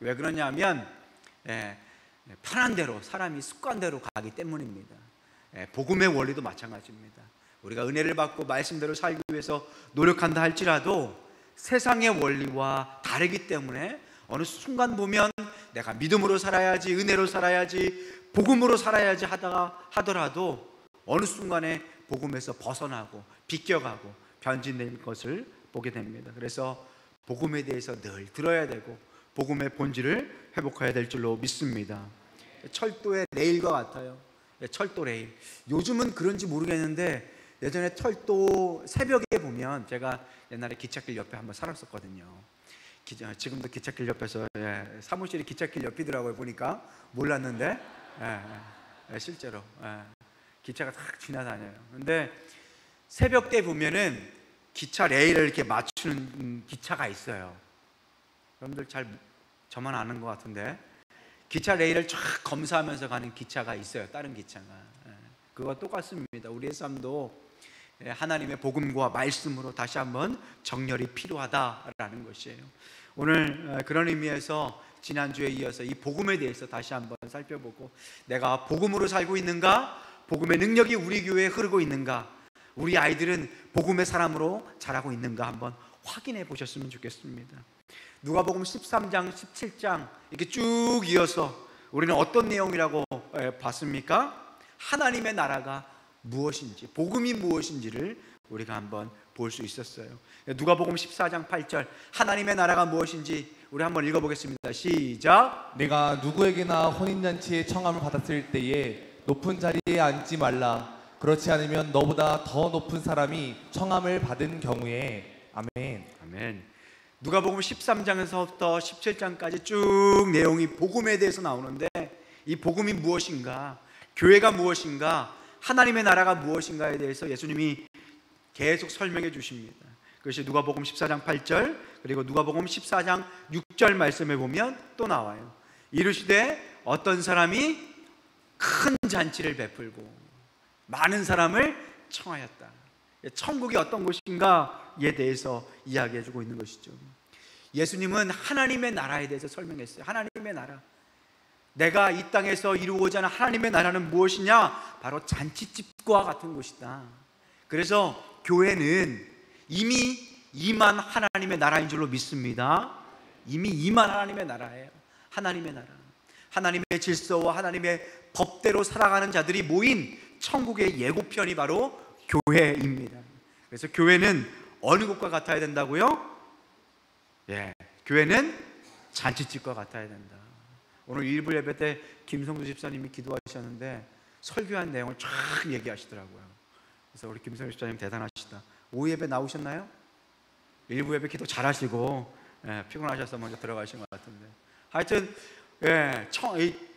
왜 그러냐면 편한 대로, 사람이 습관대로 가기 때문입니다. 복음의 원리도 마찬가지입니다. 우리가 은혜를 받고 말씀대로 살기 위해서 노력한다 할지라도 세상의 원리와 다르기 때문에 어느 순간 보면 내가 믿음으로 살아야지, 은혜로 살아야지, 복음으로 살아야지 하더라도 어느 순간에 복음에서 벗어나고 비껴가고 변질된 것을 보게 됩니다. 그래서 복음에 대해서 늘 들어야 되고 복음의 본질을 회복해야 될 줄로 믿습니다. 철도의 레일과 같아요. 철도 레일. 요즘은 그런지 모르겠는데 예전에 철도 새벽에 보면, 제가 옛날에 기찻길 옆에 한번 살았었거든요. 지금도 기찻길 옆에서 사무실이 기찻길 옆이더라고요. 보니까 몰랐는데 실제로 기차가 탁 지나다녀요. 근데 새벽 때 보면은 기차 레일을 이렇게 맞추는 기차가 있어요. 여러분들 저만 아는 것 같은데 기차 레일을 쫙 검사하면서 가는 기차가 있어요. 다른 기차가. 그거 똑같습니다. 우리의 삶도 하나님의 복음과 말씀으로 다시 한번 정렬이 필요하다라는 것이에요. 오늘 그런 의미에서 지난주에 이어서 이 복음에 대해서 다시 한번 살펴보고, 내가 복음으로 살고 있는가, 복음의 능력이 우리 교회에 흐르고 있는가, 우리 아이들은 복음의 사람으로 자라고 있는가 한번 확인해 보셨으면 좋겠습니다. 누가복음 13장, 17장 이렇게 쭉 이어서 우리는 어떤 내용이라고 봤습니까? 하나님의 나라가 무엇인지, 복음이 무엇인지를 우리가 한번 볼 수 있었어요. 누가복음 14장 8절, 하나님의 나라가 무엇인지 우리 한번 읽어보겠습니다. 시작. 내가 누구에게나 혼인잔치에 청함을 받았을 때에 높은 자리에 앉지 말라. 그렇지 않으면 너보다 더 높은 사람이 청함을 받은 경우에. 아멘. 아멘. 누가복음 13장에서부터 17장까지 쭉 내용이 복음에 대해서 나오는데, 이 복음이 무엇인가, 교회가 무엇인가, 하나님의 나라가 무엇인가에 대해서 예수님이 계속 설명해 주십니다. 그것이 누가복음 14장 8절, 그리고 누가복음 14장 6절 말씀에 보면 또 나와요. 이르시되 어떤 사람이 큰 잔치를 베풀고 많은 사람을 청하였다. 천국이 어떤 곳인가에 대해서 이야기해 주고 있는 것이죠. 예수님은 하나님의 나라에 대해서 설명했어요. 하나님의 나라, 내가 이 땅에서 이루고자 하는 하나님의 나라는 무엇이냐? 바로 잔치집과 같은 곳이다. 그래서 교회는 이미 임한 하나님의 나라인 줄로 믿습니다. 이미 임한 하나님의 나라예요. 하나님의 나라, 하나님의 질서와 하나님의 법대로 살아가는 자들이 모인 천국의 예고편이 바로 교회입니다. 그래서 교회는 어느 곳과 같아야 된다고요? 교회는 잔치집과 같아야 된다. 오늘 일부 예배 때 김성주 집사님이 기도하셨는데 설교한 내용을 쫙 얘기하시더라고요. 그래서 우리 김성주 집사님 대단하시다. 오후 예배 나오셨나요? 일부 예배 기도 잘하시고 피곤하셔서 먼저 들어가신 것 같은데, 하여튼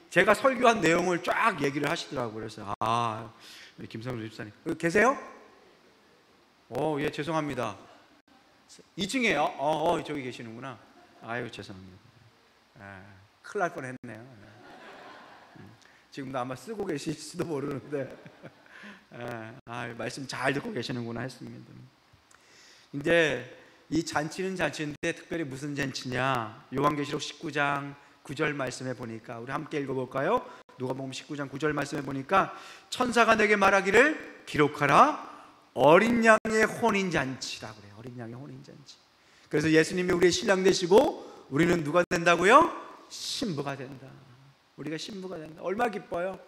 제가 설교한 내용을 쫙 얘기를 하시더라고요. 그래서 우리 김성주 집사님 계세요? 예, 죄송합니다. 2층이에요? 저기 계시는구나. 아유, 죄송합니다. 큰일 날 뻔했네요. 지금도 아마 쓰고 계실지도 모르는데 말씀 잘 듣고 계시는구나 했습니다. 이제 이 잔치는 잔치인데 특별히 무슨 잔치냐? 요한계시록 19장 9절 말씀에 보니까, 우리 함께 읽어볼까요? 누가복음 19장 9절 말씀에 보니까 천사가 내게 말하기를 기록하라, 어린 양의 혼인잔치라고 그래요. 어린 양의 혼인잔치. 그래서 예수님이 우리의 신랑 되시고 우리는 누가 된다고요? 신부가 된다. 우리가 신부가 된다. 얼마나 기뻐요.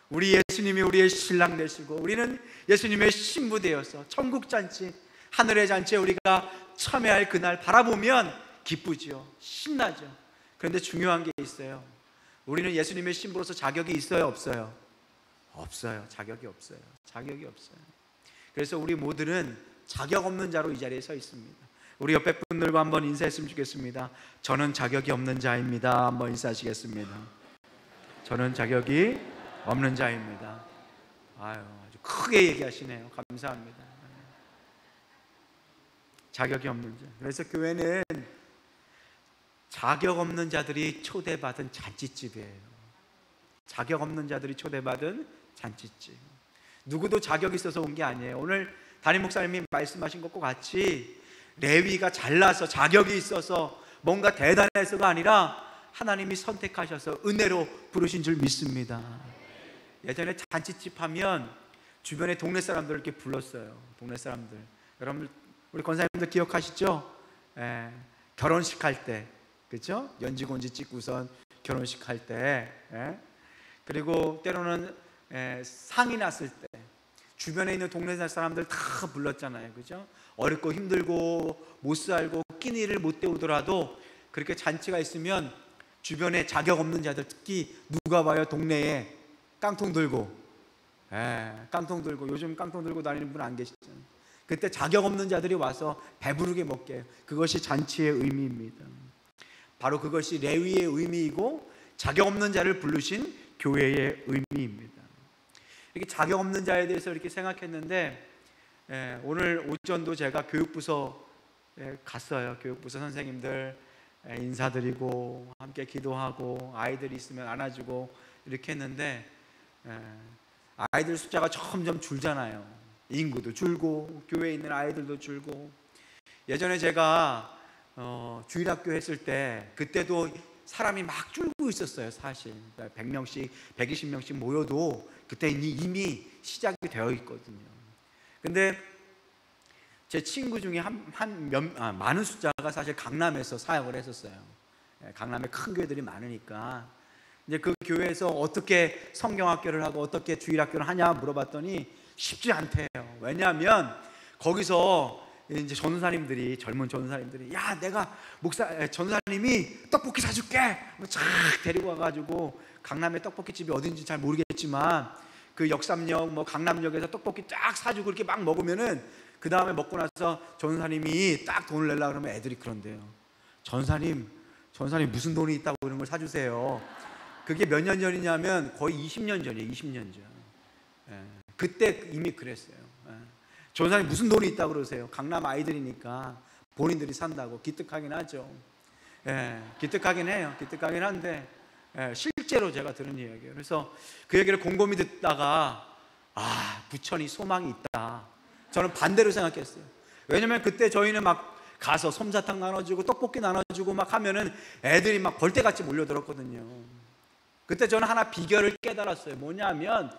우리 예수님이 우리의 신랑 되시고 우리는 예수님의 신부 되어서 천국 잔치, 하늘의 잔치에 우리가 참여할 그날 바라보면 기쁘죠. 신나죠. 그런데 중요한 게 있어요. 우리는 예수님의 신부로서 자격이 있어요, 없어요? 없어요. 자격이 없어요. 자격이 없어요. 그래서 우리 모두는 자격 없는 자로 이 자리에 서 있습니다. 우리 옆에 분들과 한번 인사했으면 좋겠습니다. 저는 자격이 없는 자입니다. 한번 인사하시겠습니다. 저는 자격이 없는 자입니다. 아주 크게 얘기하시네요. 감사합니다. 자격이 없는 자. 그래서 교회는 자격 없는 자들이 초대받은 잔치집이에요. 자격 없는 자들이 초대받은 잔치집. 누구도 자격이 있어서 온 게 아니에요. 오늘 담임 목사님이 말씀하신 것과 같이 레위가 잘나서 자격이 있어서 뭔가 대단해서가 아니라 하나님이 선택하셔서 은혜로 부르신 줄 믿습니다. 예전에 잔치집 하면 주변에 동네 사람들 이렇게 불렀어요. 동네 사람들. 여러분 우리 권사님들 기억하시죠? 결혼식 할 때, 그렇죠? 연지곤지 찍고선 결혼식 할 때, 그리고 때로는 상이 났을 때 주변에 있는 동네 사람들 다 불렀잖아요, 그렇죠? 어렵고 힘들고 못 살고 끼니를 못 때우더라도 그렇게 잔치가 있으면 주변에 자격 없는 자들, 특히 누가 봐요 동네에 깡통 들고, 깡통 들고, 요즘 깡통 들고 다니는 분 안 계시잖아요. 그때 자격 없는 자들이 와서 배부르게 먹게 해요. 그것이 잔치의 의미입니다. 바로 그것이 레위의 의미이고 자격 없는 자를 부르신 교회의 의미입니다. 이렇게 자격 없는 자에 대해서 이렇게 생각했는데, 오늘 오전도 제가 교육부서에 갔어요. 교육부서 선생님들 인사드리고 함께 기도하고 아이들이 있으면 안아주고 이렇게 했는데, 아이들 숫자가 점점 줄잖아요. 인구도 줄고 교회에 있는 아이들도 줄고. 예전에 제가 주일학교 했을 때 그때도 사람이 막 줄고 있었어요. 사실 100명씩 120명씩 모여도 그때 이미 시작이 되어 있거든요. 근데 제 친구 중에 많은 숫자가 사실 강남에서 사역을 했었어요. 강남에 큰 교회들이 많으니까 이제 그 교회에서 어떻게 성경학교를 하고 어떻게 주일학교를 하냐 물어봤더니 쉽지 않대요. 왜냐하면 거기서 이제 전사님들이, 젊은 전사님들이, 야 내가 전사님이 떡볶이 사줄게 쫙 데리고 와가지고, 강남에 떡볶이집이 어딘지 잘 모르겠지만 그 역삼역 뭐 강남역에서 떡볶이 쫙 사주고 이렇게 막 먹으면은 그 다음에 먹고 나서 전사님이 딱 돈을 내려고 그러면 애들이 그런대요. 전사님 무슨 돈이 있다고 이런 걸 사주세요. 그게 몇 년 전이냐면 거의 20년 전이에요. 20년 전. 그때 이미 그랬어요. 전사님 무슨 돈이 있다고 그러세요. 강남 아이들이니까 본인들이 산다고. 기특하긴 하죠. 기특하긴 해요. 기특하긴 한데 실제로 제가 들은 이야기예요. 그래서 그 얘기를 곰곰이 듣다가 부천이 소망이 있다. 저는 반대로 생각했어요. 왜냐면 그때 저희는 막 가서 솜사탕 나눠주고 떡볶이 나눠주고 막 하면은 애들이 막 벌떼같이 몰려들었거든요. 그때 저는 하나 비결을 깨달았어요. 뭐냐면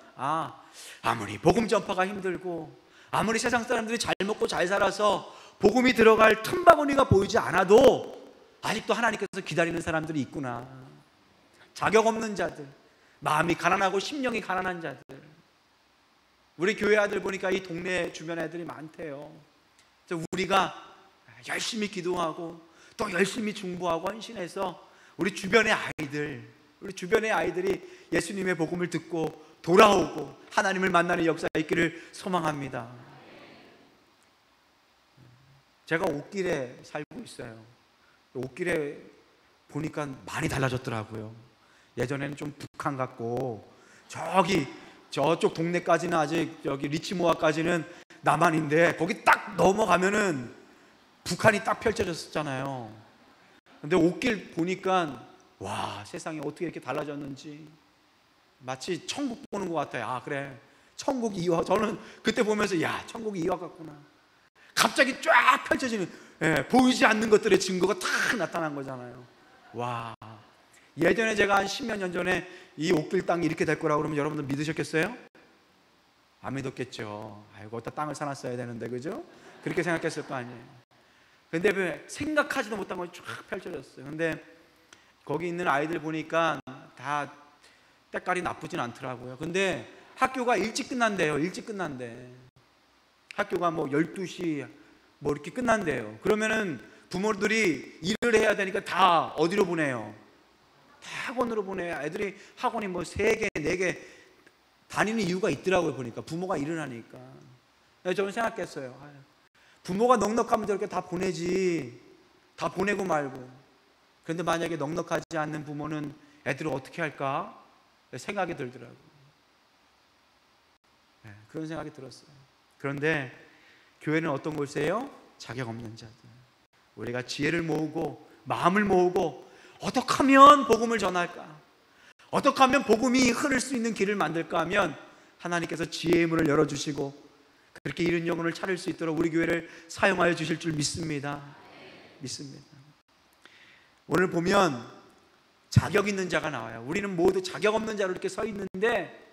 아무리 복음 전파가 힘들고 아무리 세상 사람들이 잘 먹고 잘 살아서 복음이 들어갈 틈바구니가 보이지 않아도 아직도 하나님께서 기다리는 사람들이 있구나. 자격 없는 자들, 마음이 가난하고 심령이 가난한 자들. 우리 교회 아들 보니까 이 동네 주변 애들이 많대요. 그래서 우리가 열심히 기도하고 또 열심히 중보하고 헌신해서 우리 주변의 아이들이 예수님의 복음을 듣고 돌아오고 하나님을 만나는 역사가 있기를 소망합니다. 제가 옥길에 살고 있어요. 옥길에 보니까 많이 달라졌더라고요. 예전에는 좀 북한 같고 저쪽 동네까지는 아직 여기 리치모아까지는 남한인데 거기 딱 넘어가면은 북한이 딱 펼쳐졌었잖아요. 근데 옥길 보니까 와, 세상이 어떻게 이렇게 달라졌는지 마치 천국 보는 것 같아요. 그래, 천국이 이와. 저는 그때 보면서 천국이 이와 같구나. 갑자기 쫙 펼쳐지는, 보이지 않는 것들의 증거가 다 나타난 거잖아요. 와, 예전에 제가 한 10몇 년 전에 이 옥길 땅이 이렇게 될 거라고 그러면 여러분들 믿으셨겠어요? 안 믿었겠죠. 아이고, 어디다 땅을 사놨어야 되는데, 그죠? 그렇게 생각했을 거 아니에요. 근데 왜 생각하지도 못한 건 쫙 펼쳐졌어요. 근데 거기 있는 아이들 보니까 다 때깔이 나쁘진 않더라고요. 근데 학교가 일찍 끝난대요. 일찍 끝난대. 학교가 뭐 12시 뭐 이렇게 끝난대요. 그러면은 부모들이 일을 해야 되니까 다 어디로 보내요? 다 학원으로 보내요. 애들이 학원이 뭐 3개, 4개 다니는 이유가 있더라고요. 보니까 부모가 일을 하니까. 저는 생각했어요. 부모가 넉넉하면 저렇게 다 보내지. 다 보내고 말고. 그런데 만약에 넉넉하지 않는 부모는 애들을 어떻게 할까? 생각이 들더라고요. 그런 생각이 들었어요. 그런데 교회는 어떤 곳이에요? 자격 없는 자들. 우리가 지혜를 모으고 마음을 모으고 어떻게 하면 복음을 전할까? 어떻게 하면 복음이 흐를 수 있는 길을 만들까 하면 하나님께서 지혜의 문을 열어주시고 그렇게 잃은 영혼을 찾을 수 있도록 우리 교회를 사용하여 주실 줄 믿습니다. 믿습니다. 오늘 보면 자격 있는 자가 나와요. 우리는 모두 자격 없는 자로 이렇게 서 있는데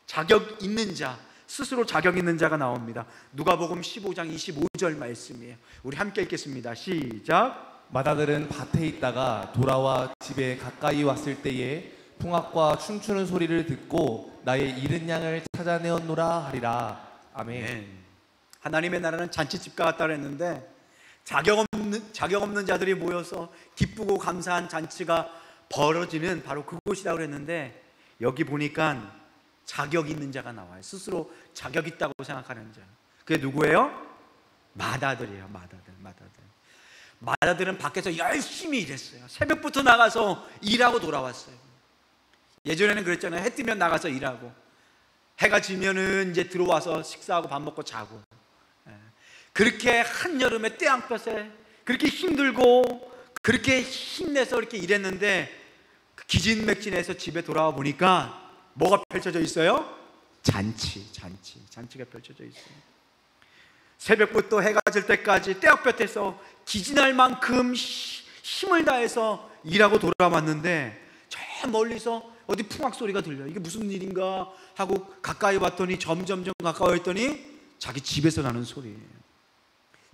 자격 있는 자, 스스로 자격 있는 자가 나옵니다. 누가복음 15장 25절 말씀이에요. 우리 함께 읽겠습니다. 시작. 마다들은 밭에 있다가 돌아와 집에 가까이 왔을 때에 풍악과 춤추는 소리를 듣고 나의 잃은 양을 찾아내었노라 하리라. 아멘. 네. 하나님의 나라는 잔치집과 같다 그랬는데 자격 없는 자들이 모여서 기쁘고 감사한 잔치가 벌어지는 바로 그곳이라고 그랬는데 여기 보니까 자격 있는 자가 나와요. 스스로 자격 있다고 생각하는 자. 그게 누구예요? 마다들이에요. 마다들은 밖에서 열심히 일했어요. 새벽부터 나가서 일하고 돌아왔어요. 예전에는 그랬잖아요. 해 뜨면 나가서 일하고 해가 지면은 이제 들어와서 식사하고 밥 먹고 자고. 그렇게 한여름에 태양볕에 그렇게 힘들고 그렇게 힘내서 이렇게 일했는데 기진맥진해서 집에 돌아와 보니까 뭐가 펼쳐져 있어요? 잔치가 펼쳐져 있어요. 새벽부터 해가 질 때까지 떼약볕에서 기진할 만큼 힘을 다해서 일하고 돌아왔는데 저 멀리서 어디 풍악 소리가 들려요. 이게 무슨 일인가 하고 가까이 왔더니 점점 가까워했더니 자기 집에서 나는 소리예요.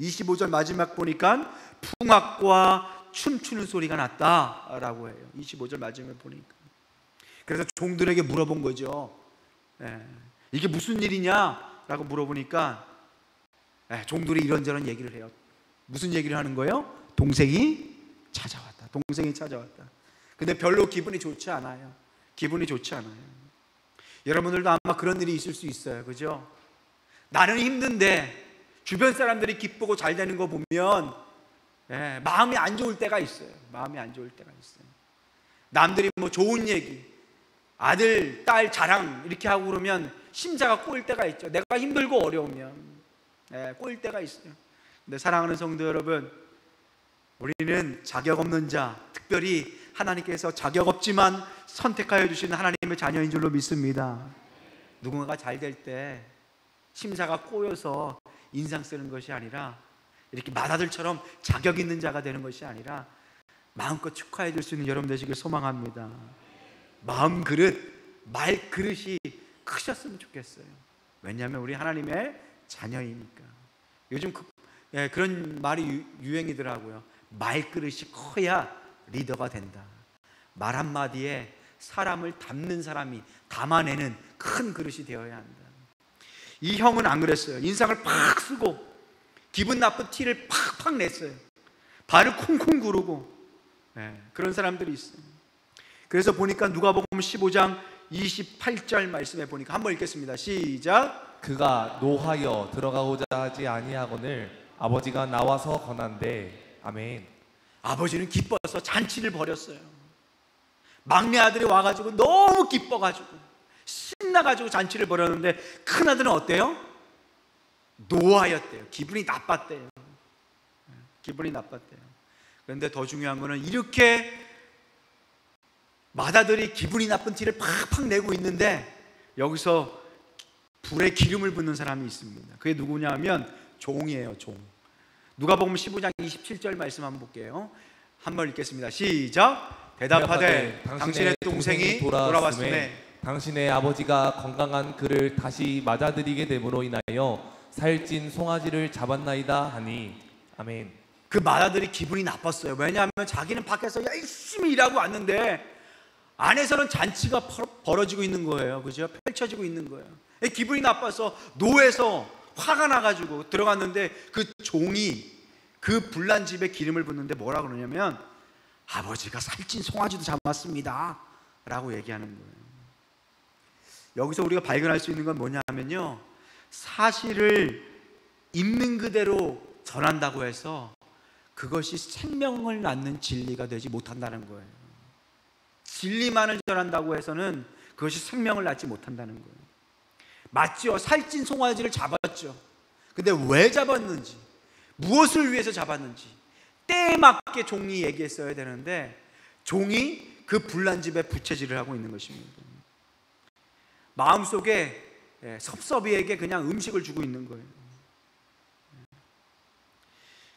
25절 마지막 보니까 풍악과 춤추는 소리가 났다라고 해요. 25절 마지막에 보니까. 그래서 종들에게 물어본 거죠. 이게 무슨 일이냐라고 물어보니까 종들이 이런저런 얘기를 해요. 무슨 얘기를 하는 거예요? 동생이 찾아왔다. 근데 별로 기분이 좋지 않아요. 여러분들도 아마 그런 일이 있을 수 있어요. 그죠? 나는 힘든데 주변 사람들이 기쁘고 잘 되는 거 보면 마음이 안 좋을 때가 있어요. 남들이 뭐 좋은 얘기, 아들, 딸 자랑 이렇게 하고 그러면 심자가 꼬일 때가 있죠. 내가 힘들고 어려우면 꼬일 때가 있어요. 근데 사랑하는 성도 여러분, 우리는 자격 없는 자, 특별히 하나님께서 자격 없지만 선택하여 주시는 하나님의 자녀인 줄로 믿습니다. 누군가가 잘 될 때 심사가 꼬여서 인상 쓰는 것이 아니라 이렇게 마다들처럼 자격 있는 자가 되는 것이 아니라 마음껏 축하해 줄 수 있는 여러분 되시길 소망합니다. 마음 그릇, 말 그릇이 크셨으면 좋겠어요. 왜냐하면 우리 하나님의 자녀이니까. 요즘 그런 말이 유행이더라고요. 말 그릇이 커야 리더가 된다. 말 한마디에 사람을 담는 사람이 담아내는 큰 그릇이 되어야 한다. 이 형은 안 그랬어요. 인상을 팍 쓰고 기분 나쁜 티를 팍팍 냈어요. 발을 콩콩 구르고 그런 사람들이 있어요. 그래서 보니까 누가복음 15장 28절 말씀에 보니까 한번 읽겠습니다. 시작. 그가 노하여 들어가고자 하지 아니하거늘 아버지가 나와서 권한대. 아멘. 아버지는 기뻐서 잔치를 벌였어요. 막내 아들이 와가지고 너무 기뻐가지고 신나가지고 잔치를 벌였는데 큰아들은 어때요? 노하였대요. 기분이 나빴대요. 그런데 더 중요한 거는 이렇게 맏아들이 기분이 나쁜 티를 팍팍 내고 있는데 여기서 불에 기름을 붓는 사람이 있습니다. 그게 누구냐 하면 종이에요. 종. 누가복음 15장 27절 말씀 한번 볼게요. 한번 읽겠습니다. 시작. 대답하되 당신의 동생이 돌아왔으매 당신의 아버지가 건강한 그를 다시 맞아들이게 됨으로 인하여 살찐 송아지를 잡았나이다 하니. 아멘. 그 맏아들이 기분이 나빴어요. 왜냐하면 자기는 밖에서 열심히 일하고 왔는데 안에서는 잔치가 벌어지고 있는 거예요. 그죠? 펼쳐지고 있는 거예요. 기분이 나빠서 노에서 화가 나가지고 들어갔는데 그 종이 그 불난 집에 기름을 붓는데 뭐라 그러냐면 아버지가 살찐 송아지도 잡았습니다 라고 얘기하는 거예요. 여기서 우리가 발견할 수 있는 건 뭐냐 하면요, 사실을 있는 그대로 전한다고 해서 그것이 생명을 낳는 진리가 되지 못한다는 거예요. 진리만을 전한다고 해서는 그것이 생명을 낳지 못한다는 거예요. 맞죠? 살찐 송아지를 잡았죠. 근데 왜 잡았는지, 무엇을 위해서 잡았는지 때에 맞게 종이 얘기했어야 되는데 종이 그 불난 집에 부채질을 하고 있는 것입니다. 마음속에 섭섭이에게 그냥 음식을 주고 있는 거예요.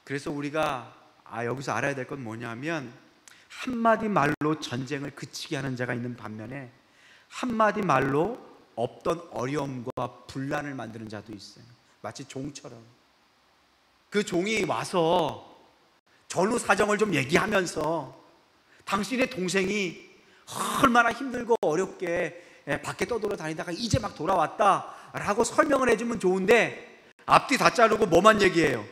그래서 우리가 여기서 알아야 될 건 뭐냐면 한마디 말로 전쟁을 그치게 하는 자가 있는 반면에 한마디 말로 없던 어려움과 분란을 만드는 자도 있어요. 마치 종처럼. 그 종이 와서 전후 사정을 좀 얘기하면서 당신의 동생이 얼마나 힘들고 어렵게 밖에 떠돌아다니다가 이제 막 돌아왔다라고 설명을 해주면 좋은데 앞뒤 다 자르고 뭐만 얘기해요?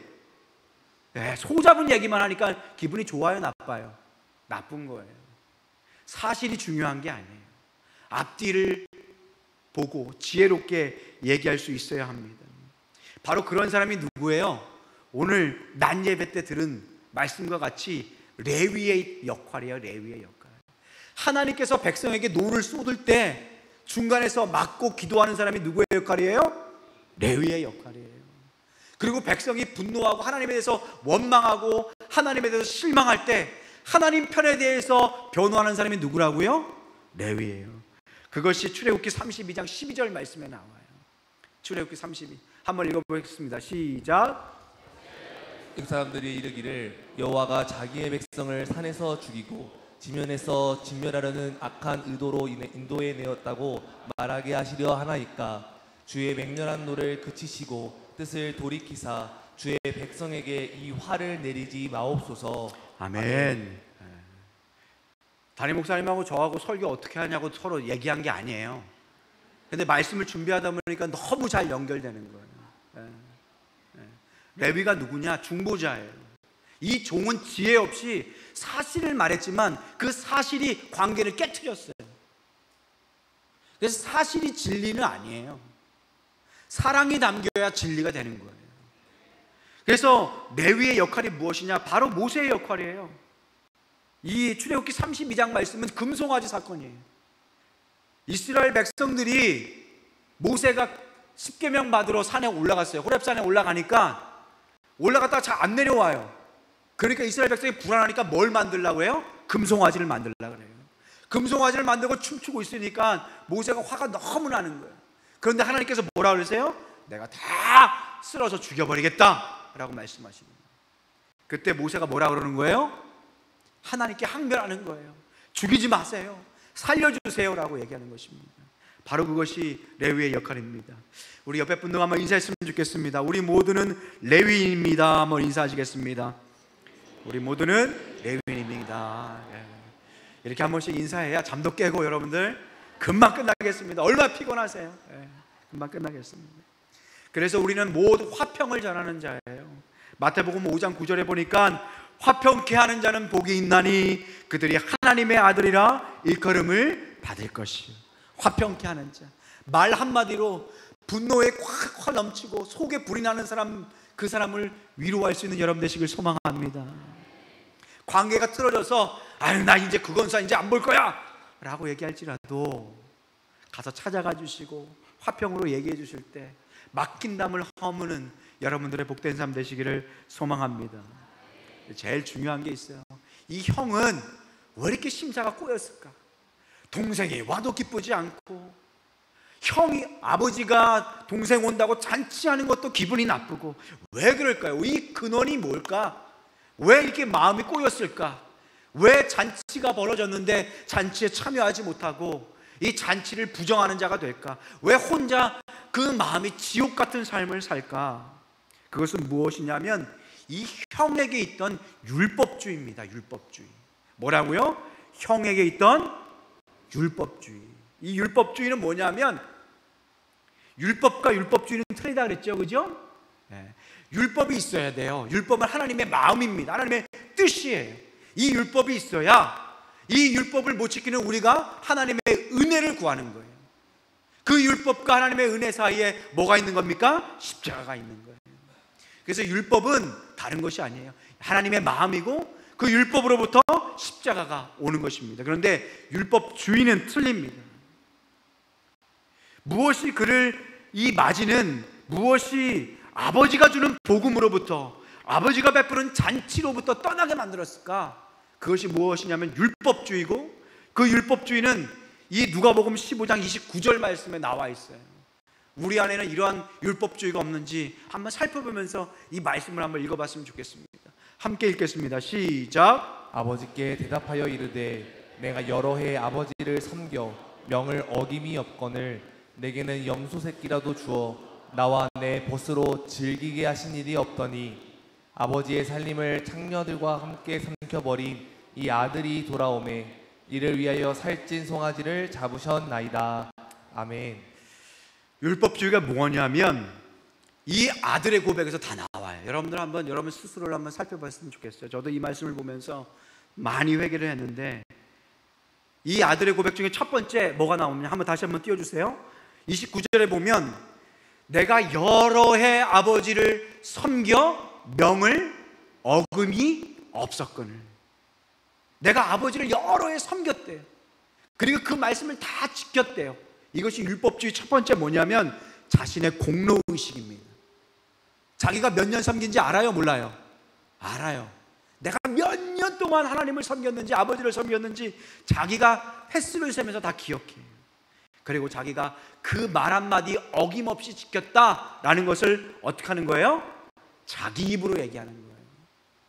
소잡은 얘기만 하니까 기분이 좋아요, 나빠요? 나쁜 거예요. 사실이 중요한 게 아니에요. 앞뒤를 보고 지혜롭게 얘기할 수 있어야 합니다. 바로 그런 사람이 누구예요? 오늘 낮 예배 때 들은 말씀과 같이 레위의 역할이에요. 레위의 역할. 하나님께서 백성에게 노를 쏟을 때 중간에서 막고 기도하는 사람이 누구의 역할이에요? 레위의 역할이에요. 그리고 백성이 분노하고 하나님에 대해서 원망하고 하나님에 대해서 실망할 때 하나님 편에 대해서 변호하는 사람이 누구라고요? 레위예요. 그것이 출애굽기 32장 12절 말씀에 나와요. 출애굽기 32 한번 읽어보겠습니다. 시작. 그 사람들이 이르기를 여호와가 자기의 백성을 산에서 죽이고 지면에서 진멸하려는 악한 의도로 인도해 내었다고 말하게 하시려 하나이까 주의 맹렬한 노를 그치시고 뜻을 돌이키사 주의 백성에게 이 화를 내리지 마옵소서. 아멘. 담임 목사님하고 저하고 설교 어떻게 하냐고 서로 얘기한 게 아니에요. 근데 말씀을 준비하다 보니까 너무 잘 연결되는 거예요. 레위가 누구냐? 중보자예요. 이 종은 지혜 없이 사실을 말했지만 그 사실이 관계를 깨트렸어요. 그래서 사실이 진리는 아니에요. 사랑이 담겨야 진리가 되는 거예요. 그래서 레위의 역할이 무엇이냐? 바로 모세의 역할이에요. 이 출애굽기 32장 말씀은 금송아지 사건이에요. 이스라엘 백성들이 모세가 십계명 받으러 산에 올라갔어요. 호렙산에 올라가니까 올라갔다가 잘 안 내려와요. 그러니까 이스라엘 백성이 불안하니까 뭘 만들려고 해요? 금송아지를 만들려고 그래요. 금송아지를 만들고 춤추고 있으니까 모세가 화가 너무 나는 거예요. 그런데 하나님께서 뭐라 그러세요? 내가 다 쓸어서 죽여버리겠다 라고 말씀하시는 거예요. 그때 모세가 뭐라 그러는 거예요? 하나님께 항변하는 거예요. 죽이지 마세요. 살려주세요 라고 얘기하는 것입니다. 바로 그것이 레위의 역할입니다. 우리 옆에 분들 한번 인사했으면 좋겠습니다. 우리 모두는 레위인입니다. 한번 인사하시겠습니다. 우리 모두는 레위인입니다. 이렇게 한 번씩 인사해야 잠도 깨고 여러분들 금방 끝나겠습니다. 얼마나 피곤하세요? 금방 끝나겠습니다. 그래서 우리는 모두 화평을 전하는 자예요. 마태복음 5장 9절에 보니까 화평케 하는 자는 복이 있나니 그들이 하나님의 아들이라 일컬음을 받을 것이요. 화평케 하는 자. 말 한마디로 분노에 확 넘치고 속에 불이 나는 사람, 그 사람을 위로할 수 있는 여러분 되시길 소망합니다. 관계가 틀어져서 아유 나 이제 그건 이제 안 볼 거야 라고 얘기할지라도 가서 찾아가 주시고 화평으로 얘기해 주실 때 맡긴 담을 허무는 여러분들의 복된 삶 되시기를 소망합니다. 제일 중요한 게 있어요. 이 형은 왜 이렇게 심사가 꼬였을까? 동생이 와도 기쁘지 않고, 형이 아버지가 동생 온다고 잔치하는 것도 기분이 나쁘고, 왜 그럴까요? 이 근원이 뭘까? 왜 이렇게 마음이 꼬였을까? 왜 잔치가 벌어졌는데 잔치에 참여하지 못하고 이 잔치를 부정하는 자가 될까? 왜 혼자 그 마음이 지옥 같은 삶을 살까? 그것은 무엇이냐면 이 형에게 있던 율법주의입니다. 율법주의. 뭐라고요? 형에게 있던 율법주의. 이 율법주의는 뭐냐면, 율법과 율법주의는 틀리다 그랬죠, 그죠? 율법이 있어야 돼요. 율법은 하나님의 마음입니다. 하나님의 뜻이에요. 이 율법이 있어야 이 율법을 못 지키는 우리가 하나님의 은혜를 구하는 거예요. 그 율법과 하나님의 은혜 사이에 뭐가 있는 겁니까? 십자가가 있는 거예요. 그래서 율법은 다른 것이 아니에요. 하나님의 마음이고 그 율법으로부터 십자가가 오는 것입니다. 그런데 율법주의는 틀립니다. 무엇이 그를 이 맞이는, 무엇이 아버지가 주는 복음으로부터, 아버지가 베푸는 잔치로부터 떠나게 만들었을까? 그것이 무엇이냐면 율법주의고, 그 율법주의는 이 누가복음 15장 29절 말씀에 나와 있어요. 우리 안에는 이러한 율법주의가 없는지 한번 살펴보면서 이 말씀을 한번 읽어봤으면 좋겠습니다. 함께 읽겠습니다. 시작. 아버지께 대답하여 이르되 내가 여러 해 아버지를 섬겨 명을 어김이 없거늘 내게는 염소 새끼라도 주어 나와 내 벗으로 즐기게 하신 일이 없더니 아버지의 살림을 창녀들과 함께 삼켜버린 이 아들이 돌아오매 이를 위하여 살찐 송아지를 잡으셨나이다. 아멘. 율법주의가 뭐냐면 이 아들의 고백에서 다 나와요. 여러분들 한번 여러분 스스로를 한번 살펴봤으면 좋겠어요. 저도 이 말씀을 보면서 많이 회개를 했는데 이 아들의 고백 중에 첫 번째 뭐가 나오냐 한번 다시 한번 띄워주세요. 29절에 보면 내가 여러 해 아버지를 섬겨 명을 어금이 없었거늘. 내가 아버지를 여러 해 섬겼대요. 그리고 그 말씀을 다 지켰대요. 이것이 율법주의 첫 번째 뭐냐면 자신의 공로의식입니다. 자기가 몇 년 섬긴지 알아요? 몰라요? 알아요. 내가 몇 년 동안 하나님을 섬겼는지 아버지를 섬겼는지 자기가 횟수를 세면서 다 기억해요. 그리고 자기가 그 말 한마디 어김없이 지켰다라는 것을 어떻게 하는 거예요? 자기 입으로 얘기하는 거예요.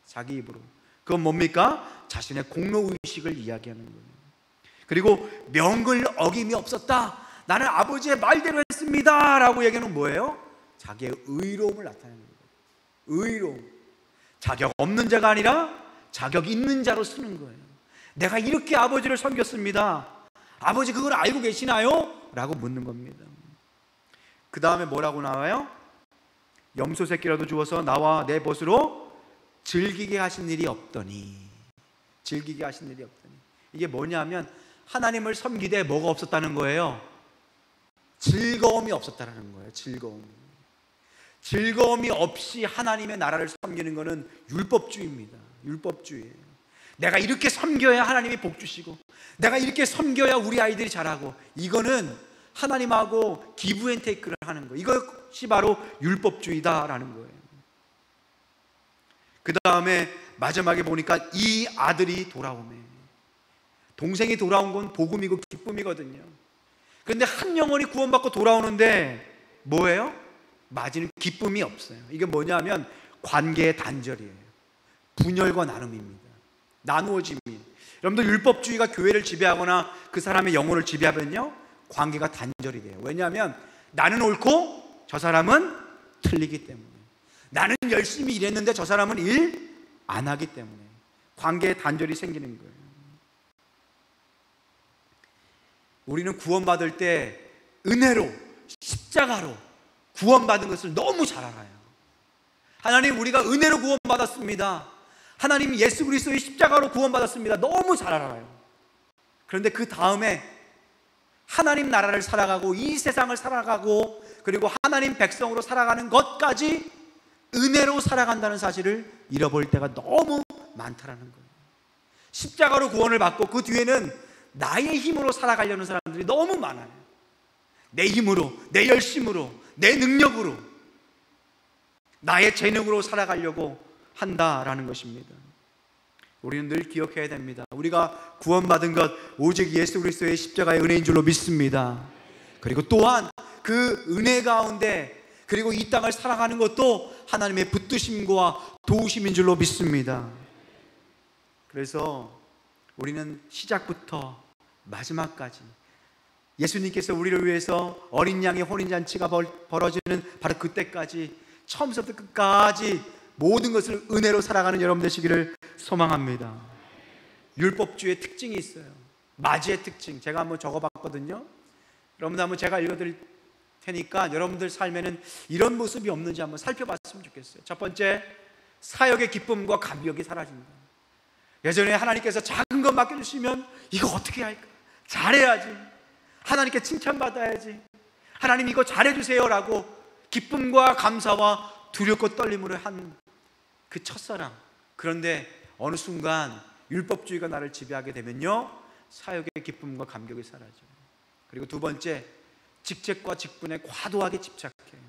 자기 입으로. 그건 뭡니까? 자신의 공로의식을 이야기하는 거예요. 그리고 명을 어김이 없었다. 나는 아버지의 말대로 했습니다 라고 얘기하는 뭐예요? 자기의 의로움을 나타내는 거예요. 의로움. 자격 없는 자가 아니라 자격 있는 자로 쓰는 거예요. 내가 이렇게 아버지를 섬겼습니다. 아버지 그걸 알고 계시나요? 라고 묻는 겁니다. 그 다음에 뭐라고 나와요? 염소 새끼라도 주어서 나와 내 벗으로 즐기게 하신 일이 없더니. 즐기게 하신 일이 없더니. 이게 뭐냐면 하나님을 섬기되 뭐가 없었다는 거예요? 즐거움이 없었다는 거예요. 즐거움이 없이 하나님의 나라를 섬기는 것은 율법주의입니다. 율법주의예요. 내가 이렇게 섬겨야 하나님이 복 주시고 내가 이렇게 섬겨야 우리 아이들이 자라고, 이거는 하나님하고 기브 앤 테이크를 하는 거예요. 이것이 바로 율법주의다라는 거예요. 그 다음에 마지막에 보니까 이 아들이 돌아오네. 동생이 돌아온 건 복음이고 기쁨이거든요. 그런데 한 영혼이 구원받고 돌아오는데 뭐예요? 맞이는 기쁨이 없어요. 이게 뭐냐면 관계의 단절이에요. 분열과 나눔입니다. 나누어짐이. 여러분들 율법주의가 교회를 지배하거나 그 사람의 영혼을 지배하면요 관계가 단절이 돼요. 왜냐하면 나는 옳고 저 사람은 틀리기 때문에. 나는 열심히 일했는데 저 사람은 일 안 하기 때문에 관계의 단절이 생기는 거예요. 우리는 구원받을 때 은혜로 십자가로 구원받은 것을 너무 잘 알아요. 하나님 우리가 은혜로 구원받았습니다. 하나님 예수 그리스도의 십자가로 구원받았습니다. 너무 잘 알아요. 그런데 그 다음에 하나님 나라를 살아가고 이 세상을 살아가고 그리고 하나님 백성으로 살아가는 것까지 은혜로 살아간다는 사실을 잃어버릴 때가 너무 많다라는 거예요. 십자가로 구원을 받고 그 뒤에는 나의 힘으로 살아가려는 사람들이 너무 많아요. 내 힘으로, 내 열심으로, 내 능력으로, 나의 재능으로 살아가려고 한다라는 것입니다. 우리는 늘 기억해야 됩니다. 우리가 구원받은 것 오직 예수 그리스도의 십자가의 은혜인 줄로 믿습니다. 그리고 또한 그 은혜 가운데 그리고 이 땅을 살아가는 것도 하나님의 붙드심과 도우심인 줄로 믿습니다. 그래서 우리는 시작부터 마지막까지 예수님께서 우리를 위해서 어린 양의 혼인잔치가 벌어지는 바로 그때까지 처음부터 끝까지 모든 것을 은혜로 살아가는 여러분 되시기를 소망합니다. 율법주의의 특징이 있어요. 맞이의 특징 제가 한번 적어봤거든요. 여러분들 한번 제가 읽어드릴 테니까 여러분들 삶에는 이런 모습이 없는지 한번 살펴봤으면 좋겠어요. 첫 번째, 사역의 기쁨과 감격이 사라진다. 예전에 하나님께서 작은 것 맡겨주시면 이거 어떻게 할까? 잘해야지. 하나님께 칭찬받아야지. 하나님 이거 잘해주세요 라고 기쁨과 감사와 두렵고 떨림으로 한 그 첫사랑. 그런데 어느 순간 율법주의가 나를 지배하게 되면요 사역의 기쁨과 감격이 사라져요. 그리고 두 번째, 직책과 직분에 과도하게 집착해요.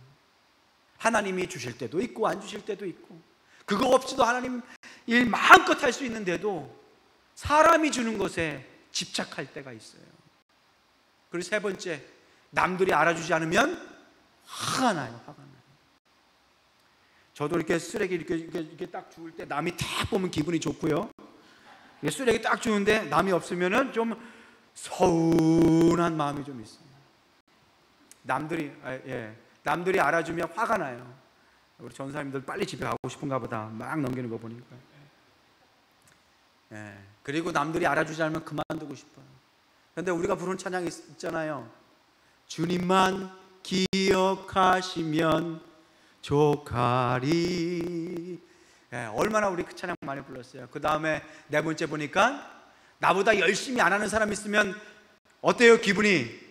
하나님이 주실 때도 있고 안 주실 때도 있고 그거 없이도 하나님 일 마음껏 할 수 있는데도 사람이 주는 것에 집착할 때가 있어요. 그리고 세 번째, 남들이 알아주지 않으면 화가 나요. 화가 나요. 저도 이렇게 쓰레기 이렇게 딱 주울 때 남이 딱 보면 기분이 좋고요. 쓰레기 딱 주는데 남이 없으면은 좀 서운한 마음이 좀 있어요. 남들이 알아주면 화가 나요. 우리 전사님들 빨리 집에 가고 싶은가 보다. 막 넘기는 거 보니까. 그리고 남들이 알아주지 않으면 그만두고 싶어요. 그런데 우리가 부르는 찬양이 있잖아요. 주님만 기억하시면 족하리. 얼마나 우리 그 찬양 많이 불렀어요. 그 다음에 네 번째 보니까 나보다 열심히 안 하는 사람 있으면 어때요? 기분이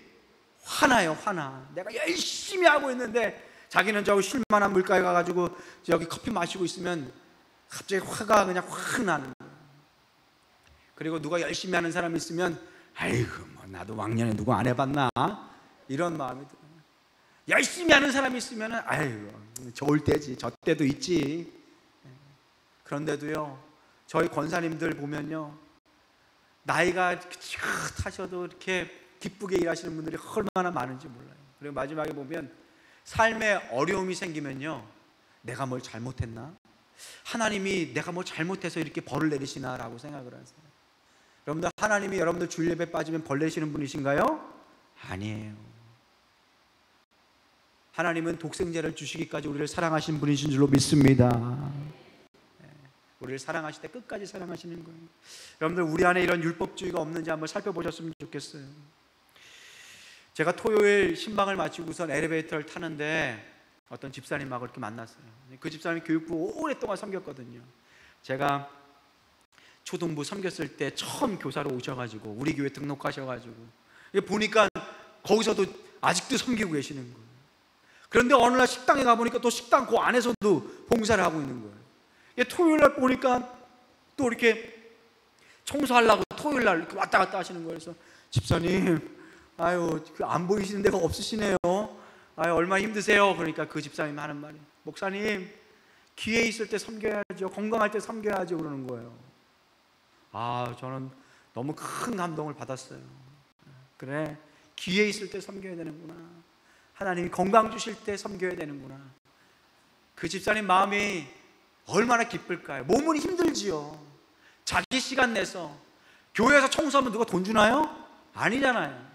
화나요. 화나. 내가 열심히 하고 있는데 자기는 저기 쉴만한 물가에 가가지고 저기 커피 마시고 있으면 갑자기 화가 그냥 확 나는 거예요. 그리고 누가 열심히 하는 사람이 있으면 아이고 뭐 나도 왕년에 누구 안 해봤나 이런 마음이 들어요. 열심히 하는 사람이 있으면 아이고 좋을 때지, 저 때도 있지. 그런데도요, 저희 권사님들 보면요, 나이가 타셔도 이렇게 기쁘게 일하시는 분들이 얼마나 많은지 몰라요. 그리고 마지막에 보면 삶에 어려움이 생기면요, 내가 뭘 잘못했나? 하나님이 내가 뭘 잘못해서 이렇게 벌을 내리시나? 라고 생각을 하세요. 여러분들, 하나님이 여러분들 주일 예배 빠지면 벌 내시는 분이신가요? 아니에요. 하나님은 독생자를 주시기까지 우리를 사랑하신 분이신 줄로 믿습니다. 우리를 사랑하실 때 끝까지 사랑하시는 거예요. 여러분들, 우리 안에 이런 율법주의가 없는지 한번 살펴보셨으면 좋겠어요. 제가 토요일 신방을 마치고선 엘리베이터를 타는데 어떤 집사님하고 이렇게 만났어요. 그 집사님이 교육부 오랫동안 섬겼거든요. 제가 초등부 섬겼을 때 처음 교사로 오셔가지고 우리 교회 등록하셔가지고 보니까 거기서도 아직도 섬기고 계시는 거예요. 그런데 어느 날 식당에 가보니까 또 식당 그 안에서도 봉사를 하고 있는 거예요. 토요일 날 보니까 또 이렇게 청소하려고 토요일 날 이렇게 왔다 갔다 하시는 거예요. 그래서 집사님, 아유, 안 보이시는 데가 없으시네요. 아유, 얼마나 힘드세요. 그러니까 그 집사님이 하는 말이, 목사님, 기회 있을 때 섬겨야죠. 건강할 때 섬겨야죠. 그러는 거예요. 아, 저는 너무 큰 감동을 받았어요. 그래, 기회 있을 때 섬겨야 되는구나. 하나님이 건강 주실 때 섬겨야 되는구나. 그 집사님 마음이 얼마나 기쁠까요? 몸은 힘들지요. 자기 시간 내서 교회에서 청소하면 누가 돈 주나요? 아니잖아요.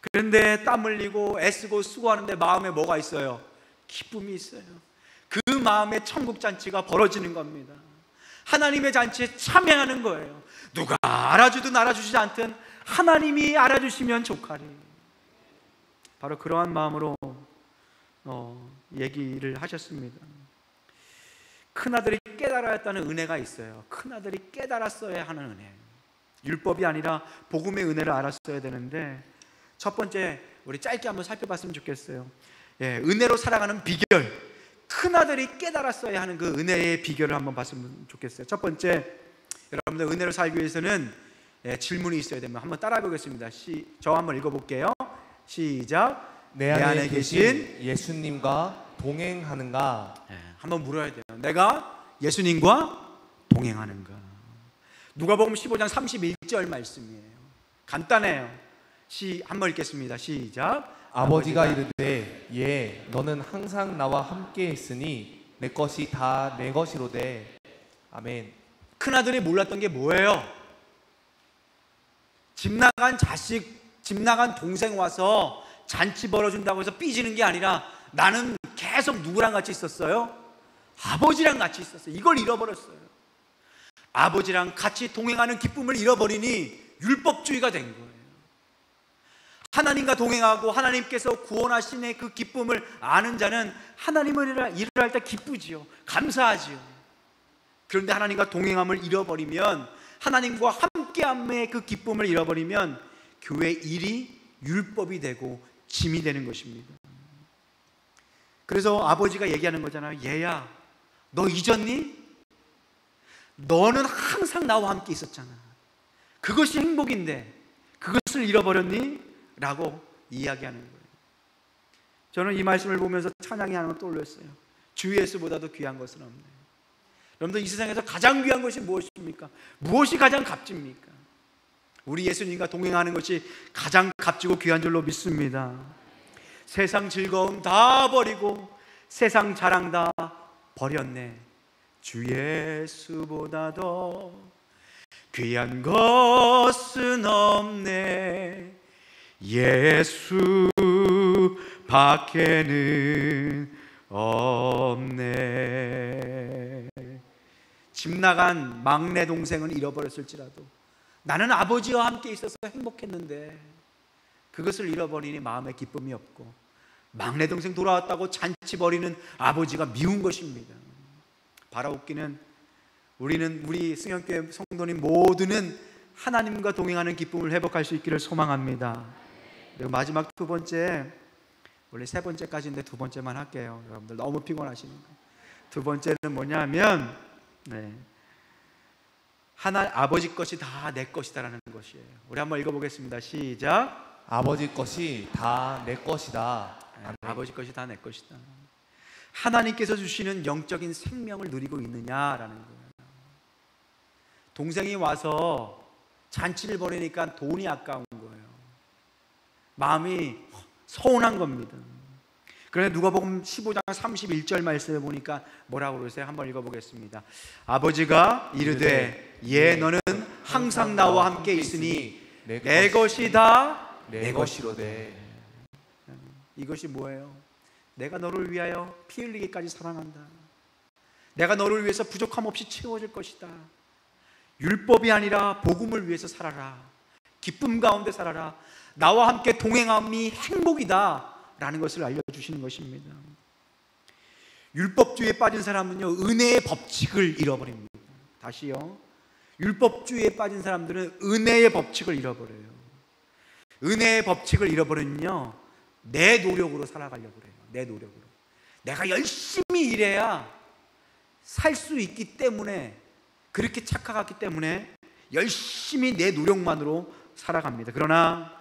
그런데 땀 흘리고 애쓰고 수고하는데 마음에 뭐가 있어요? 기쁨이 있어요. 그 마음에 천국 잔치가 벌어지는 겁니다. 하나님의 잔치에 참여하는 거예요. 누가 알아주든 알아주지 않든 하나님이 알아주시면 족하리. 바로 그러한 마음으로 얘기를 하셨습니다. 큰아들이 깨달아야 했다는 은혜가 있어요. 큰아들이 깨달았어야 하는 은혜, 율법이 아니라 복음의 은혜를 알았어야 되는데, 첫 번째 우리 짧게 한번 살펴봤으면 좋겠어요. 은혜로 살아가는 비결, 큰아들이 깨달았어야 하는 그 은혜의 비결을 한번 봤으면 좋겠어요. 첫 번째, 여러분들 은혜로 살기 위해서는 질문이 있어야 됩니다. 한번 따라해 보겠습니다. 저 한번 읽어볼게요. 시작. 내 안에 계신 예수님과 동행하는가? 한번 물어야 돼요. 내가 예수님과 동행하는가? 누가복음 15장 31절 말씀이에요. 간단해요. 한번 읽겠습니다. 시작. 아버지가 이르되 예, 너는 항상 나와 함께 있으니 내 것이 다 내 것이로되. 아멘. 큰아들이 몰랐던 게 뭐예요? 집 나간 자식, 집 나간 동생 와서 잔치 벌어준다고 해서 삐지는 게 아니라 나는 계속 누구랑 같이 있었어요? 아버지랑 같이 있었어요. 이걸 잃어버렸어요. 아버지랑 같이 동행하는 기쁨을 잃어버리니 율법주의가 된 거예요. 하나님과 동행하고 하나님께서 구원하시는 그 기쁨을 아는 자는 하나님을 일을 할 때 기쁘지요. 감사하지요. 그런데 하나님과 동행함을 잃어버리면, 하나님과 함께함의 그 기쁨을 잃어버리면 교회 일이 율법이 되고 짐이 되는 것입니다. 그래서 아버지가 얘기하는 거잖아요. 얘야, 너 잊었니? 너는 항상 나와 함께 있었잖아. 그것이 행복인데 그것을 잃어버렸니? 라고 이야기하는 거예요. 저는 이 말씀을 보면서 찬양이 하나만 떠올렸어요. 주 예수보다도 귀한 것은 없네. 여러분들, 이 세상에서 가장 귀한 것이 무엇입니까? 무엇이 가장 값집니까? 우리 예수님과 동행하는 것이 가장 값지고 귀한 줄로 믿습니다. 세상 즐거움 다 버리고 세상 자랑 다 버렸네. 주 예수보다도 귀한 것은 없네 예수 밖에는 없네. 집 나간 막내 동생은 잃어버렸을지라도 나는 아버지와 함께 있어서 행복했는데 그것을 잃어버리니 마음에 기쁨이 없고 막내 동생 돌아왔다고 잔치 벌이는 아버지가 미운 것입니다. 바라옵기는 우리 승현교회 성도님 모두는 하나님과 동행하는 기쁨을 회복할 수 있기를 소망합니다. 그리고 마지막 두 번째, 원래 세 번째까지인데 두 번째만 할게요. 여러분들 너무 피곤하시니까. 두 번째는 뭐냐면 아버지 것이 다 내 것이다라는 것이에요. 우리 한번 읽어보겠습니다. 시작. 아버지 것이 다 내 것이다. 아버지 것이 다 내 것이다. 하나님께서 주시는 영적인 생명을 누리고 있느냐라는 거예요. 동생이 와서 잔치를 벌이니까 돈이 아까운 거예요. 마음이 서운한 겁니다. 그런데 누가복음 15장 31절 말씀에 보니까 뭐라고 그러세요? 한번 읽어보겠습니다. 아버지가 이르되 너는 항상 나와 함께 있으니 내 것이 다 내 것이로되. 이것이 뭐예요? 내가 너를 위하여 피 흘리기까지 사랑한다. 내가 너를 위해서 부족함 없이 채워줄 것이다. 율법이 아니라 복음을 위해서 살아라. 기쁨 가운데 살아라. 나와 함께 동행함이 행복이다 라는 것을 알려주시는 것입니다. 율법주의에 빠진 사람은요, 은혜의 법칙을 잃어버립니다. 다시요, 율법주의에 빠진 사람들은 은혜의 법칙을 잃어버려요. 은혜의 법칙을 잃어버리면요, 내 노력으로 살아가려고 그래요. 내 노력으로. 내가 열심히 일해야 살 수 있기 때문에, 그렇게 착각했기 때문에 열심히 내 노력만으로 살아갑니다. 그러나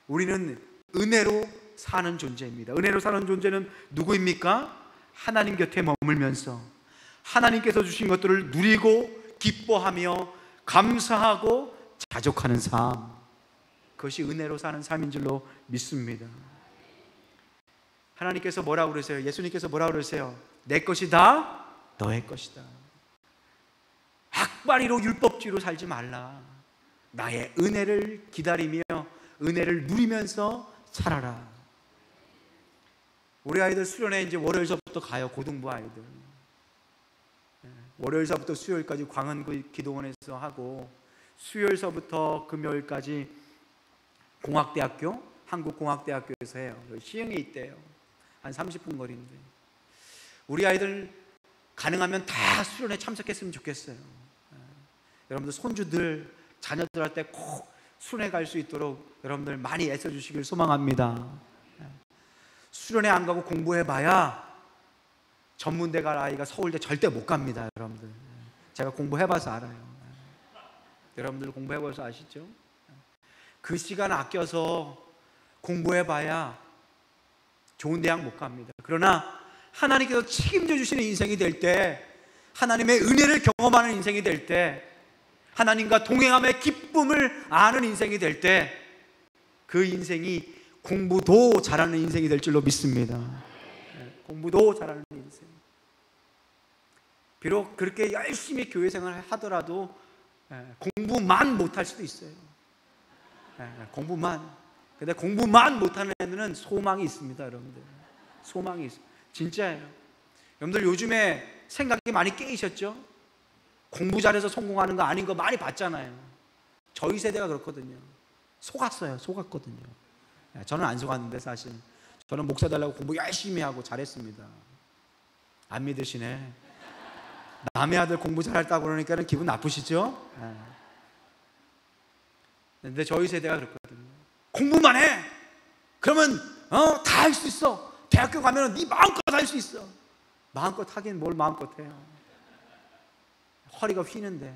우리는 은혜로 사는 존재입니다. 은혜로 사는 존재는 누구입니까? 하나님 곁에 머물면서 하나님께서 주신 것들을 누리고 기뻐하며 감사하고 자족하는 삶, 그것이 은혜로 사는 삶인 줄로 믿습니다. 하나님께서 뭐라고 그러세요? 예수님께서 뭐라고 그러세요? 내 것이 다 너의 것이다. 악바리로 율법주의로 살지 말라. 나의 은혜를 기다리며 은혜를 누리면서 살아라. 우리 아이들 수련회 이제 월요일서부터 가요. 고등부 아이들. 월요일서부터 수요일까지 광흥 기도원에서 하고, 수요일서부터 금요일까지 공학대학교, 한국공학대학교에서 해요. 시흥에 있대요. 한 30분 거리인데. 우리 아이들 가능하면 다 수련회 참석했으면 좋겠어요. 여러분들 손주들, 자녀들한테 꼭 수련회 갈 수 있도록 여러분들 많이 애써주시길 소망합니다. 수련회 안 가고 공부해봐야 전문대 갈 아이가 서울대 절대 못 갑니다. 여러분들, 제가 공부해봐서 알아요. 여러분들 공부해봐서 아시죠? 그 시간 아껴서 공부해봐야 좋은 대학 못 갑니다. 그러나 하나님께서 책임져 주시는 인생이 될 때, 하나님의 은혜를 경험하는 인생이 될 때, 하나님과 동행함의 기쁨을 아는 인생이 될 때, 그 인생이 공부도 잘하는 인생이 될 줄로 믿습니다. 공부도 잘하는 인생. 비록 그렇게 열심히 교회 생활을 하더라도 공부만 못할 수도 있어요. 공부만. 근데 공부만 못하는 애들은 소망이 있습니다. 여러분들, 소망이 있어요. 진짜예요. 여러분들 요즘에 생각이 많이 깨이셨죠? 공부 잘해서 성공하는 거 아닌 거 많이 봤잖아요. 저희 세대가 그렇거든요. 속았거든요. 저는 안 속았는데, 사실 저는 목사 되려고 공부 열심히 하고 잘했습니다. 안 믿으시네. 남의 아들 공부 잘했다고 그러니까 기분 나쁘시죠? 근데 저희 세대가 그렇거든요. 공부만 해! 그러면 다 할 수 있어. 대학교 가면 네 마음껏 할 수 있어. 마음껏 하긴 뭘 마음껏 해요. 허리가 휘는데.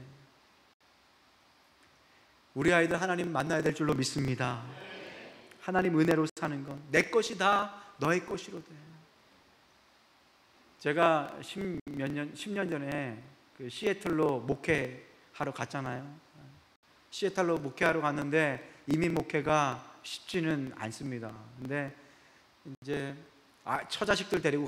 우리 아이들 하나님 만나야 될 줄로 믿습니다. 하나님 은혜로 사는 건 내 것이 다 너의 것이로 돼. 제가 10년 전에 그 시애틀로 목회하러 갔잖아요. 시애틀로 목회하러 갔는데 이민 목회가 쉽지는 않습니다. 근데 이제 처자식들 데리고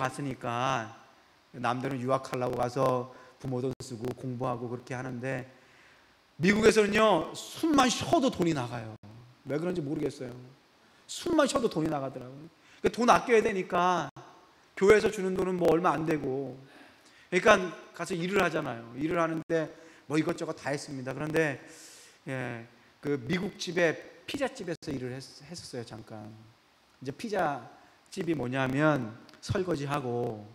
미국에서는요, 숨만 쉬어도 돈이 나가요. 왜 그런지 모르겠어요. 숨만 쉬어도 돈이 나가더라고요. 그러니까 돈 아껴야 되니까 교회에서 주는 돈은 뭐 얼마 안 되고, 그러니까 가서 일을 하잖아요. 일을 하는데 뭐 이것저것 다 했습니다. 그런데 그 미국 집에 피자집에서 일을 했었어요. 잠깐. 이제 피자집이 뭐냐면 설거지하고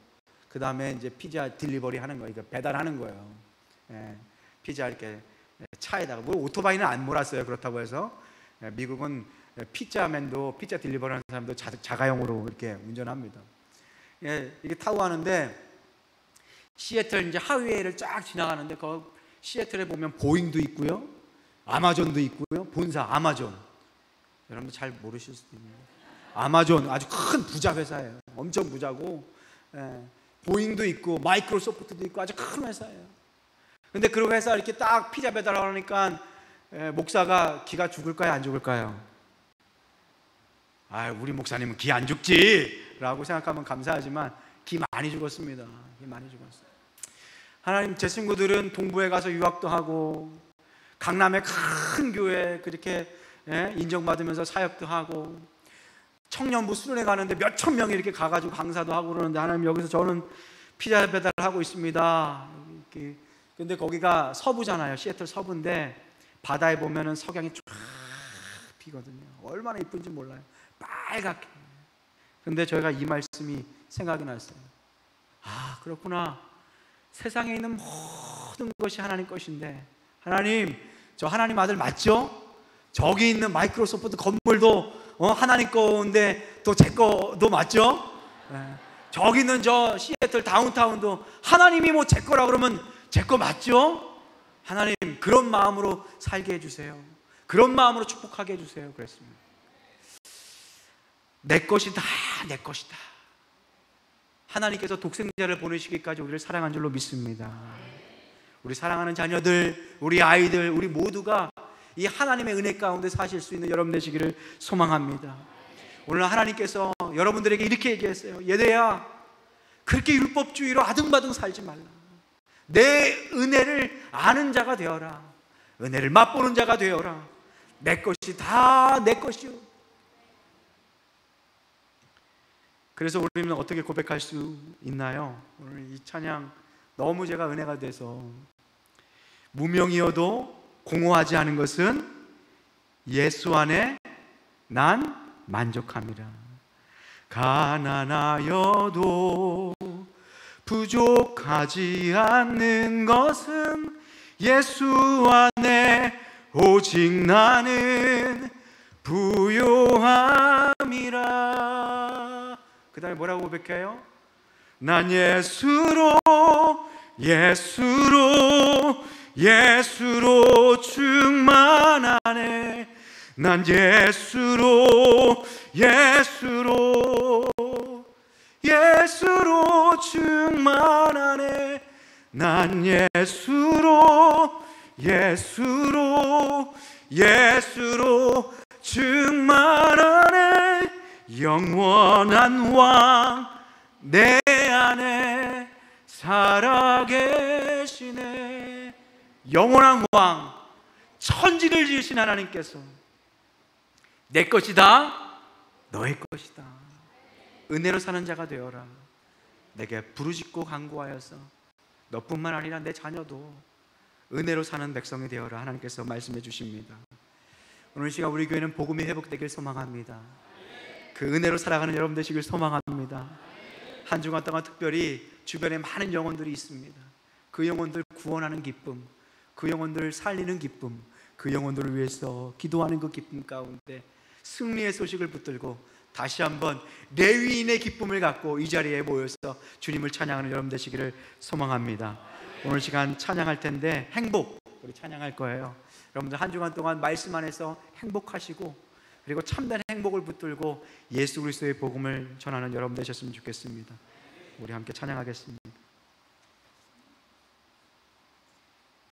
그 다음에 이제 피자 딜리버리 하는 거예요. 그러니까 배달하는 거예요. 피자 이렇게 차에다가, 뭐 오토바이는 안 몰았어요. 그렇다고 해서. 미국은 피자맨도, 피자 딜리버리 하는 사람도 자가용으로 이렇게 운전합니다. 이게 타고 가는데 시애틀 이제 하이웨이를 쫙 지나가는데 그 시애틀에 보면 보잉도 있고요, 아마존도 있고요. 본사 아마존, 여러분들 잘 모르실 수도 있는데 아마존 아주 큰 부자 회사예요. 엄청 부자고, 보잉도 있고 마이크로소프트도 있고 아주 큰 회사예요. 근데 그 회사 이렇게 딱 피자 배달하니까 목사가 기가 죽을까요, 안 죽을까요? 아, 우리 목사님은 기 안 죽지 라고 생각하면 감사하지만 기 많이 죽었습니다. 기 많이 죽었어요. 하나님, 제 친구들은 동부에 가서 유학도 하고 강남의 큰 교회 그렇게 인정받으면서 사역도 하고, 청년부 수련회 가는데 몇천 명이 이렇게 가가지고 강사도 하고 그러는데, 하나님, 여기서 저는 피자 배달을 하고 있습니다. 근데 거기가 서부잖아요. 시애틀 서부인데 바다에 보면은 석양이 쫙 피거든요. 얼마나 이쁜지 몰라요. 빨갛게. 근데 저희가 이 말씀이 생각이 났어요. 아, 그렇구나. 세상에 있는 모든 것이 하나님 것인데, 하나님, 저 하나님 아들 맞죠? 저기 있는 마이크로소프트 건물도 하나님 거인데 또 제 거도 맞죠? 저기 있는 저 시애틀 다운타운도 하나님이 뭐 제 거라 그러면 제 거 맞죠? 하나님, 그런 마음으로 살게 해주세요. 그런 마음으로 축복하게 해주세요. 그랬습니다. 내 것이다, 내 것이다. 하나님께서 독생자를 보내시기까지 우리를 사랑한 줄로 믿습니다. 우리 사랑하는 자녀들, 우리 아이들, 우리 모두가 이 하나님의 은혜 가운데 사실 수 있는 여러분 되시기를 소망합니다. 오늘 하나님께서 여러분들에게 이렇게 얘기했어요. 얘들아, 그렇게 율법주의로 아등바등 살지 말라. 내 은혜를 아는 자가 되어라. 은혜를 맛보는 자가 되어라. 내 것이 다 내 것이요. 그래서 우리는 어떻게 고백할 수 있나요? 오늘 이 찬양 너무 제가 은혜가 돼서, 무명이어도 공허하지 않은 것은 예수 안에 난 만족함이라. 가난하여도 부족하지 않는 것은 예수 안에 오직 나는 부요함이라. 그 다음에 뭐라고 고백해요? 난 예수로 충만하네. 난 예수로 충만하네. 난 예수로 충만하네. 영원한 왕 내 안에 살아계시네. 영원한 왕, 천지를 지으신 하나님께서 내 것이다, 너의 것이다. 은혜로 사는 자가 되어라. 내게 부르짖고 간구하여서 너뿐만 아니라 내 자녀도 은혜로 사는 백성이 되어라. 하나님께서 말씀해 주십니다. 오늘 시간 우리 교회는 복음이 회복되길 소망합니다. 그 은혜로 살아가는 여러분 되시길 소망합니다. 한 주간 동안 특별히 주변에 많은 영혼들이 있습니다. 그 영혼들 구원하는 기쁨, 그 영혼들을 살리는 기쁨, 그 영혼들을 위해서 기도하는 그 기쁨 가운데 승리의 소식을 붙들고 다시 한번 레위인의 기쁨을 갖고 이 자리에 모여서 주님을 찬양하는 여러분 되시기를 소망합니다. 오늘 시간 찬양할 텐데 행복, 우리 찬양할 거예요. 여러분들 한 주간 동안 말씀 안에서 행복하시고, 그리고 참된 행복을 붙들고 예수 그리스도의 복음을 전하는 여러분 되셨으면 좋겠습니다. 우리 함께 찬양하겠습니다.